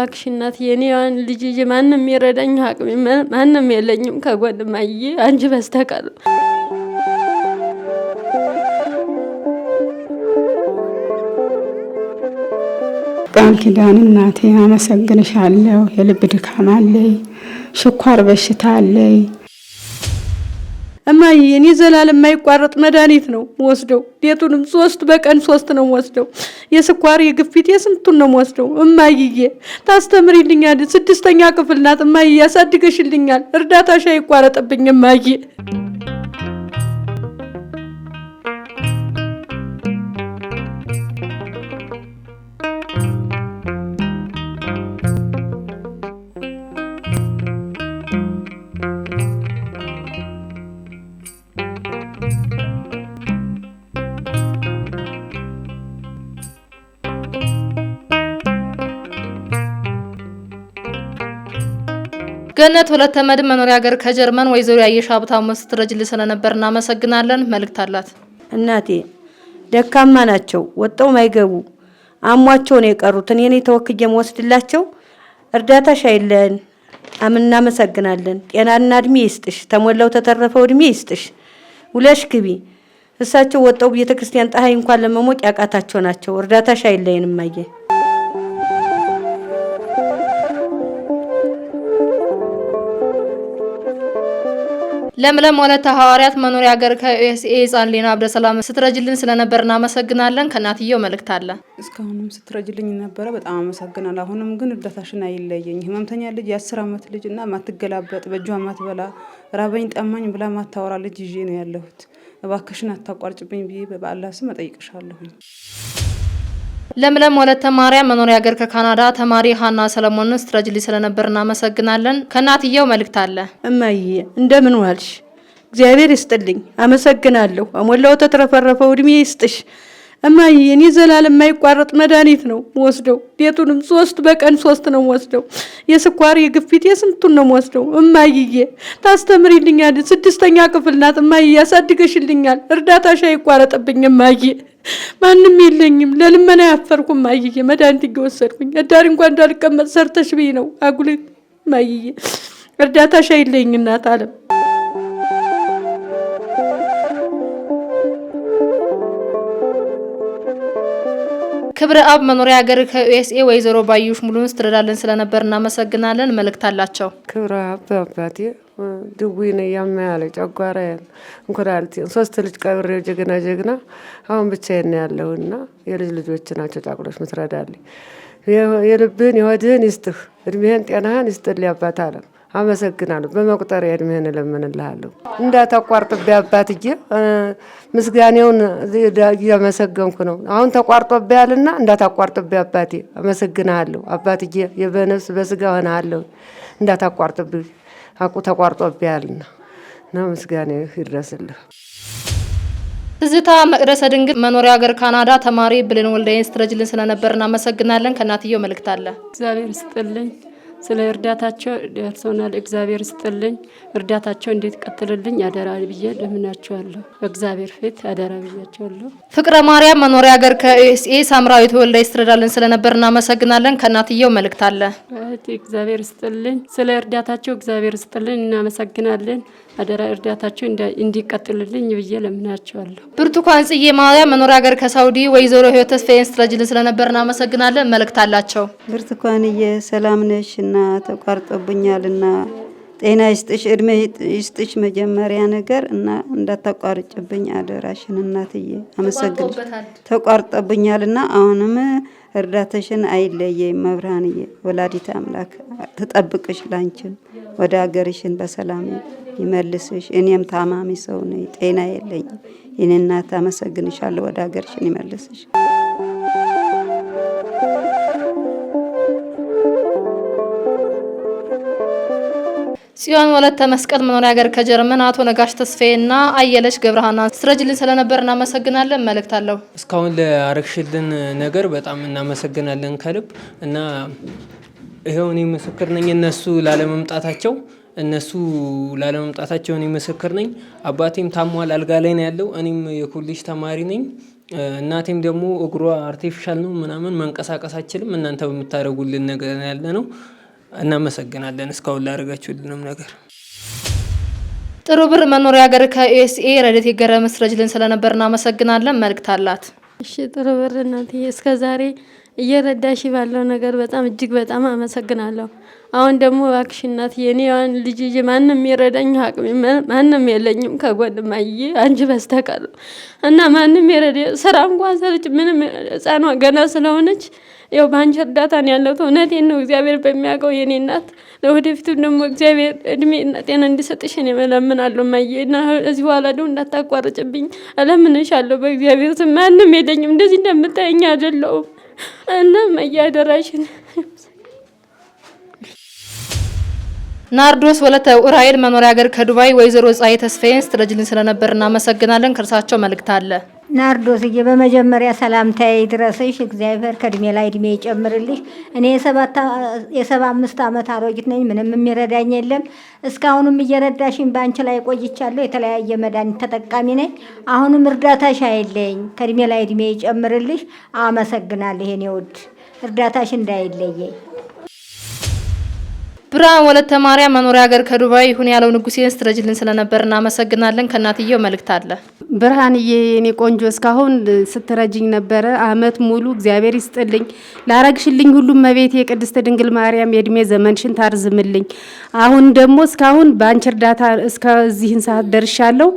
እባክሽ እናትዬ የኔዋን ልጅ ይዤ ማንም ይረዳኝ አቅም ማንም የለኝም ከጎን እማዬ አንቺ በስተቀር። ቃል ኪዳን እናቴ አመሰግንሻለሁ። የልብ ድካም አለኝ፣ ስኳር በሽታ አለኝ። እማዬ እኔ ዘላለም የማይቋረጥ መድኃኒት ነው ወስደው ሌቱንም በቀን 3 ነው ወስደው የስኳር የግፊት የስንቱን ነው ወስደው። እማዬ ታስተምሪልኛል 6ኛ ክፍል ናት እማዬ ያሳድገሽልኛል። እርዳታሽ አይቋረጥብኝ እማዬ። ገነት ወለተ መድን መኖሪያ ሀገር ከጀርመን ወይዘሮ ያየሽ ሀብታሙ ስትረጅልኝ ስለነበር እናመሰግናለን። መልእክት አላት። እናቴ ደካማ ናቸው፣ ወጣው ማይገቡ አሟቸው ነው የቀሩት። እኔ ተወክጄ ወስድላቸው እርዳታሽ አይለን። እናመሰግናለን። ጤናና እድሜ ይስጥሽ፣ ተሞላው ተተረፈው እድሜ ይስጥሽ። ውለሽ ግቢ። እሳቸው ወጣው ቤተክርስቲያን ፀሐይ እንኳን ለመሞቅ ያቃታቸው ናቸው። እርዳታሽ አይለን እማዬ። ለምለም ወለተ ሐዋርያት መኖሪያ ሀገር ከዩኤስኤ ጻንሊና አብደሰላም ስትረጅልኝ ስለነበር እናመሰግናለን። ከናትየው መልእክት አለ። እስካሁንም ስትረጅልኝ ነበር፣ በጣም አመሰግናለሁ። አሁንም ግን እርዳታሽን አይለየኝ። ህመምተኛ ልጅ የ10 ዓመት ልጅ እና ማትገላበጥ በእጇ ማትበላ ራበኝ ጠማኝ ብላ ማታወራ ልጅ ይዤ ነው ያለሁት። እባክሽን አታቋርጭብኝ ብዬ በአላህ ስም እጠይቅሻለሁ። ለምለም ወለተ ማርያም መኖሪያ ሀገር ከካናዳ ተማሪ ሃና ሰለሞን ስትረጅልኝ ስለነበር እናመሰግናለን። ከናትየው መልእክት አለ። እማዬ እንደምን ዋልሽ? እግዚአብሔር ይስጥልኝ፣ አመሰግናለሁ። አሞላው ተትረፈረፈው እድሜ ይስጥሽ እማዬ። እኔ ዘላለም የማይቋረጥ መድኃኒት ነው ወስደው ሌቱንም በቀን 3 ነው ወስደው የስኳር የግፊት የስንቱን ነው ወስደው። እማዬ ታስተምሪልኛል 6ኛ ክፍል ናት እማዬ ያሳድገሽልኛል። እርዳታሽ አይቋረጥብኝ እማዬ። ማንም የለኝም፣ ለልመና ያፈርኩም እማዬ። መድኃኒት እየወሰድኩኝ አዳሪ እንኳን እንዳልቀመጥ ሰርተሽ ብይ ነው አጉል እማዬ። እርዳታሽ አይለኝ እናት አለም። ክብረ አብ መኖሪያ ሀገር ከዩኤስኤ ወይዘሮ ባዩሽ ሙሉን ስትረዳልን ስለነበር እናመሰግናለን። መልእክት አላቸው። ክብረ አብ አባቴ ድውይ ነው ያማያለ ጨጓራ እንኩላሊት 3 ልጅ ቀብሬው ጀግና አሁን ብቻዬን ያለውና የልጅ ልጆች ናቸው ጫቅሎች ምትረዳልኝ። የልብህን የወድህን ይስጥህ፣ እድሜህን ጤናህን ይስጥልኝ አባት አለም። አመሰግናለሁ። በመቁጠር እድሜህን እለምንልሃለሁ። እንዳታቋርጥብኝ አባትዬ። ምስጋኔውን እያመሰገንኩ ነው። አሁን ተቋርጦብኛልና እንዳታቋርጥብኝ አባቴ። አመሰግናለሁ አባትዬ። የበነፍስ በስጋ ሆነሃለሁ። እንዳታቋርጥብኝ ተቋርጦብኛልና ነው። ምስጋኔ ይድረስልህ። ትዝታ መቅደሰ ድንግል መኖሪያ ሀገር ካናዳ ተማሪ ብሌን ወልደየን ስትረጅልኝ ስለነበር እናመሰግናለን። ከናትየው መልእክት አለ። እግዚአብሔር ይስጥልኝ ስለ እርዳታቸው ደርሶናል። እግዚአብሔር ይስጥልኝ። እርዳታቸው እንዴት ቀጥልልኝ አደራ ብዬ ለምናቸዋለሁ። በእግዚአብሔር ፊት አደራ ብያቸዋለሁ። ፍቅረ ማርያም መኖሪያ ሀገር ከዩኤስኤ ሳምራዊት ወልደየን ስትረዳልን ስለነበር እናመሰግናለን። ከናትየው መልእክት አለ። እግዚአብሔር ይስጥልኝ ስለ እርዳታቸው እግዚአብሔር ይስጥልኝ እናመሰግናለን። አደራ እርዳታቸው እንዲቀጥልልኝ ብዬ ለምናቸዋለሁ። ብርቱካን ጽዬ ማርያም መኖሪያ ሀገር ከሳውዲ ወይዘሮ ህይወት ተስፋዬን ስትረጅልኝ ስለነበር እናመሰግናለን። መልእክት አላቸው። ብርቱካንዬ ሰላም ነሽና ተቋርጦብኛልና ጤና ይስጥሽ፣ እድሜ ይስጥሽ። መጀመሪያ ነገር እና እንዳታቋርጭብኝ አደራሽን እናትዬ። አመሰግናለሁ። ተቋርጦብኛልና አሁንም እርዳታሽን አይለየኝ መብርሃንዬ። ወላዲተ አምላክ ተጠብቅሽ፣ ላንቺም ወደ ሀገርሽን በሰላም ይመልስሽ። እኔም ታማሚ ሰው ነኝ፣ ጤና የለኝም። የኔ እናት አመሰግንሻለሁ። ወደ ሀገርሽን ይመልስሽ። ጽዮን ወለተ መስቀል መኖሪያ ሀገር ከጀርመን አቶ ነጋሽ ተስፋዬና አየለሽ ገብረሃና ስትረጅልኝ ስለነበር እናመሰግናለን። መልእክት አለው። እስካሁን ለአረግሽልን ነገር በጣም እናመሰግናለን ከልብ እና ይሄው እኔ ምስክር ነኝ እነሱ ላለመምጣታቸው እኔ ምስክር ነኝ። አባቴም ታሟል፣ አልጋ ላይ ነው ያለው። እኔም የኮሌጅ ተማሪ ነኝ። እናቴም ደግሞ እግሯ አርቲፊሻል ነው ምናምን መንቀሳቀስ አትችልም። እናንተ በምታደርጉልን ነገር ያለ ነው። እናመሰግናለን እስካሁን ላደረጋችሁልንም ነገር። ጥሩ ብር መኖሪያ ሀገር ከዩኤስኤ ረድኤት የገረመ ስትረጅልን ስለነበር እናመሰግናለን። መልእክት አላት። እሺ ጥሩ ብር እናትዬ እስከዛሬ እየረዳሽ ባለው ነገር በጣም እጅግ በጣም አመሰግናለሁ። አሁን ደግሞ እባክሽ እናትዬ እኔ ያን ልጅ ማንም ይረዳኝ አቅም ማንም የለኝም ከጎንማዬ አንቺ በስተቀር እና ማንም ይረዳ ስራ እንኳን ሰርች ምንም ህፃኗ ገና ስለሆነች ያው ባንቺ እርዳታ ነው ያለው። እውነቴን ነው እግዚአብሔር በሚያውቀው የኔ እናት ለወደፊቱ ደግሞ እግዚአብሔር እድሜና ጤና እንዲሰጥሽ እኔ እለምናለሁ ማዬ እና እዚህ በኋላ ደግሞ እንዳታቋርጭብኝ እለምንሻለሁ በእግዚአብሔር ስም። ማንም የለኝም እንደዚህ እንደምታየኝ አይደለሁም እና ማዬ አደራሽን። ናርዶስ ወለተ ኡራኤል መኖሪያ ሀገር ከዱባይ ወይዘሮ ፀሐይ ተስፋዬን ስትረጅልን ስለነበር እናመሰግናለን። ከእርሳቸው መልእክት አለ። ናርዶስዬ በመጀመሪያ ሰላምታዬ ይድረስሽ። እግዚአብሔር ከእድሜ ላይ እድሜ ይጨምርልሽ። እኔ የ75 ዓመት አሮጊት ነኝ። ምንም የሚረዳኝ የለም። እስካሁንም እየረዳሽኝ በአንቺ ላይ ቆይቻለሁ። የተለያየ መድኃኒት ተጠቃሚ ነኝ። አሁንም እርዳታሽ አይለኝ፣ ከእድሜ ላይ እድሜ ይጨምርልሽ። አመሰግናለሁ የኔ ውድ፣ እርዳታሽ እንዳይለየኝ። ብርሃን ወለተ ማርያም መኖሪያ ሀገር ከዱባይ ይሁን ያለው ንጉሴን ስትረጅልን ስለነበር እናመሰግናለን። ከእናትየው መልእክት አለ። ብርሃንዬ የኔ ቆንጆ እስካሁን ስትረጅኝ ነበረ። አመት ሙሉ እግዚአብሔር ይስጥልኝ። ላረግሽልኝ ሁሉም መቤት የቅድስት ድንግል ማርያም የእድሜ ዘመንሽን ታርዝምልኝ። አሁን ደግሞ እስካሁን በአንቺ እርዳታ እስከዚህን ሰዓት ደርሻለሁ።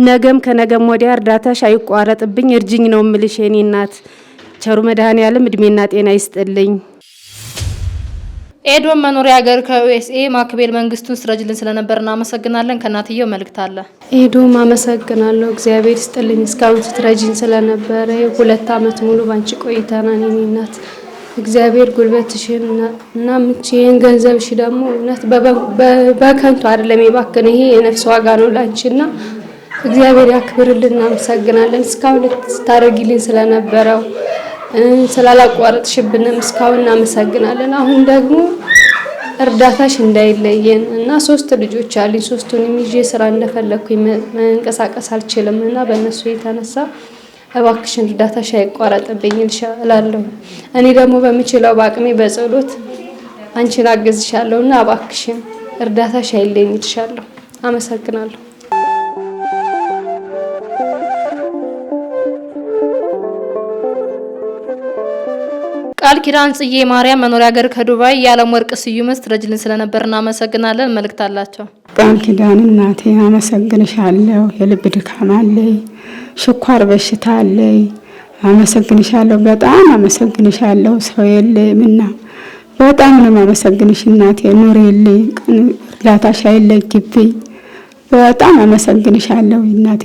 ነገም ከነገም ወዲያ እርዳታሽ አይቋረጥብኝ። እርጅኝ ነው ምልሽ የኔ እናት። ቸሩ መድኃኔዓለም እድሜና ጤና ይስጥልኝ። ኤዶም መኖሪያ ሀገር ከዩኤስኤ ማክቤል መንግስቱን ስትረጅልን ስለነበር እናመሰግናለን። ከእናትየው መልእክት አለ። ኤዶም አመሰግናለሁ። እግዚአብሔር ይስጥልኝ እስካሁን ስትረጅኝ ስለነበረ 2 አመት ሙሉ ባንቺ ቆይተናል የኔ እናት። እግዚአብሔር ጉልበትሽን እና ምንቺን ገንዘብሽ ደግሞ እውነት በከንቱ አይደለም የባከነ፣ ይሄ የነፍስ ዋጋ ነው ላንቺና እግዚአብሔር ያክብርልን። እናመሰግናለን እስካሁን ስታረጊልኝ ስለነበረው ስላላቋረጥሽብንም እስካሁን እናመሰግናለን። አሁን ደግሞ እርዳታሽ እንዳይለየን እና 3 ልጆች አሉኝ። 3ቱንም ይዤ ስራ እንደፈለኩኝ መንቀሳቀስ አልችልም እና በእነሱ የተነሳ እባክሽን እርዳታሽ አይቋረጥብኝ እላለሁ። እኔ ደግሞ በምችለው በአቅሜ በጸሎት አንቺን አግዝሻለሁና እባክሽን እርዳታሽ አይለየኝ እልሻለሁ። አመሰግናለሁ። ቃል ኪዳን ጽዬ ማርያም መኖሪያ ሀገር ከዱባይ የዓለም ወርቅ ስዩም ስትረጅልን ስለነበር እናመሰግናለን። መልእክት አላቸው። ቃል ኪዳን እናቴ አመሰግንሻለሁ። የልብ ድካም አለኝ፣ ስኳር በሽታ አለኝ። አመሰግንሻለሁ፣ በጣም አመሰግንሻለሁ። ሰው የለምና በጣም ነው አመሰግንሽ እናቴ። ኑሪልኝ፣ እርዳታሽ አይለይብኝ። በጣም አመሰግንሻለሁ እናቴ።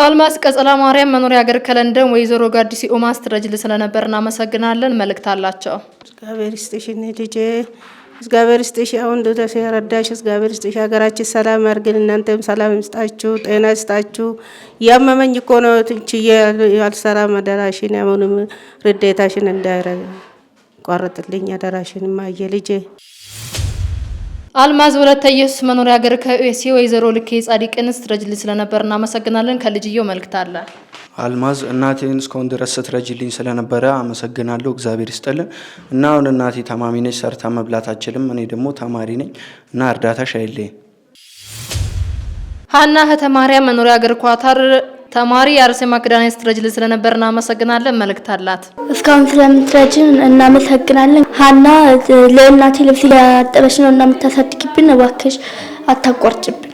አልማስ ቀጸላ ማርያም መኖሪያ ሀገር ከለንደን ወይዘሮ ጋዲሲ ኡማ ስትረጅልን ስለነበር እናመሰግናለን። መልእክት አላቸው። እግዚአብሔር ይስጥሽ ልጄ፣ እግዚአብሔር ይስጥሽ። አሁን ደስ ያረዳሽ እግዚአብሔር ይስጥሽ። ሀገራችን ሰላም ያርግልን። እናንተም ሰላም ይስጣችሁ፣ ጤና ይስጣችሁ። ያመመኝ እኮ ነው ትንችዬ ያልሰራ አደራሽን፣ አሁንም ርዴታሽን እንዳይቋረጥልኝ አደራሽን ማየ ልጄ። አልማዝ ወለተ ኢየሱስ መኖሪያ ሀገር ከዩኤስኤ ወይዘሮ ልኬ ጻዲቅን ስትረጅልን ስለነበር እናመሰግናለን። ከልጅየው መልእክት አለ። አልማዝ እናቴን እስካሁን ድረስ ስትረጅልኝ ስለነበረ አመሰግናለሁ። እግዚአብሔር ይስጥልን እና አሁን እናቴ ታማሚ ነች፣ ሰርታ መብላት አትችልም። እኔ ደግሞ ተማሪ ነኝ እና እርዳታሽ አይለኝ። ሀና እህተ ማርያም መኖሪያ ሀገር ኳታር ተማሪ የአርሴማ ክዳኔ ስትረጅልን ስለነበር እናመሰግናለን። መልእክት አላት። እስካሁን ስለምትረጅን እናመሰግናለን። ሀና ለእናቴ ልብስ ያጠበች ነው እና የምታሳድግብን፣ እባክሽ አታቋርጭብን።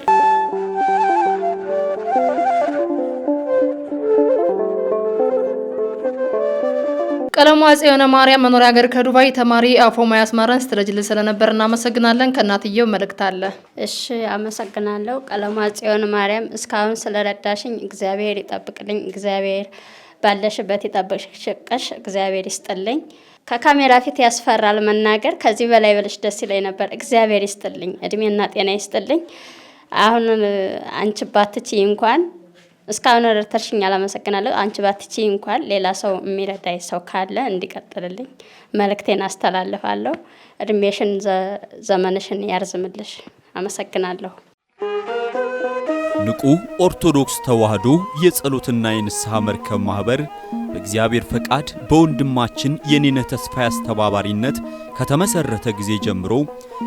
ቀለሙ አፄ የሆነ ማርያም መኖሪያ ሀገር ከዱባይ ተማሪ አፎማ ያስማረን ስትረጅልን ስለነበር እናመሰግናለን። ከእናትየው መልእክት አለ። እሺ አመሰግናለሁ። ቀለሙ አፄ የሆነ ማርያም እስካሁን ስለረዳሽኝ እግዚአብሔር ይጠብቅልኝ። እግዚአብሔር ባለሽበት ይጠብቅሽ። እግዚአብሔር ይስጥልኝ። ከካሜራ ፊት ያስፈራል መናገር፣ ከዚህ በላይ ብለሽ ደስ ይለኝ ነበር። እግዚአብሔር ይስጥልኝ፣ እድሜና ጤና ይስጥልኝ። አሁን አንቺ ባትቺ እንኳን እስካሁን ረድተሽኛል፣ አመሰግናለሁ። አንቺ ባትቺ እንኳን ሌላ ሰው የሚረዳኝ ሰው ካለ እንዲቀጥልልኝ መልእክቴን አስተላልፋለሁ። እድሜሽን ዘመንሽን ያርዝምልሽ። አመሰግናለሁ። ንቁ ኦርቶዶክስ ተዋህዶ የጸሎትና የንስሐ መርከብ ማህበር በእግዚአብሔር ፈቃድ በወንድማችን የኔነህ ተስፋዬ አስተባባሪነት ከተመሰረተ ጊዜ ጀምሮ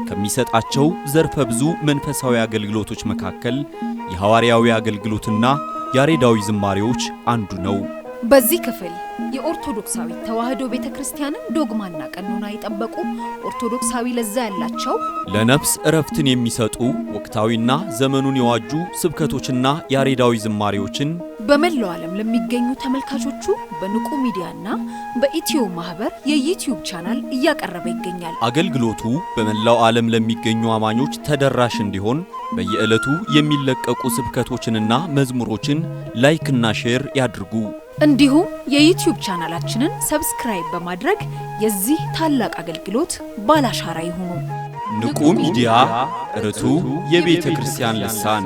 ከሚሰጣቸው ዘርፈ ብዙ መንፈሳዊ አገልግሎቶች መካከል የሐዋርያዊ አገልግሎትና ያሬዳዊ ዝማሬዎች አንዱ ነው። በዚህ ክፍል የኦርቶዶክሳዊ ተዋህዶ ቤተክርስቲያንን ዶግማና ቀኖና የጠበቁ ኦርቶዶክሳዊ ለዛ ያላቸው ለነፍስ እረፍትን የሚሰጡ ወቅታዊና ዘመኑን የዋጁ ስብከቶችና ያሬዳዊ ዝማሬዎችን በመላው ዓለም ለሚገኙ ተመልካቾቹ በንቁ ሚዲያና በኢትዮ ማህበር የዩቲዩብ ቻናል እያቀረበ ይገኛል። አገልግሎቱ በመላው ዓለም ለሚገኙ አማኞች ተደራሽ እንዲሆን በየዕለቱ የሚለቀቁ ስብከቶችንና መዝሙሮችን ላይክና ሼር ያድርጉ። እንዲሁም የዩቲዩብ ቻናላችንን ሰብስክራይብ በማድረግ የዚህ ታላቅ አገልግሎት ባላሻራ ይሁኑ። ንቁ ሚዲያ ርቱ የቤተ ክርስቲያን ልሳን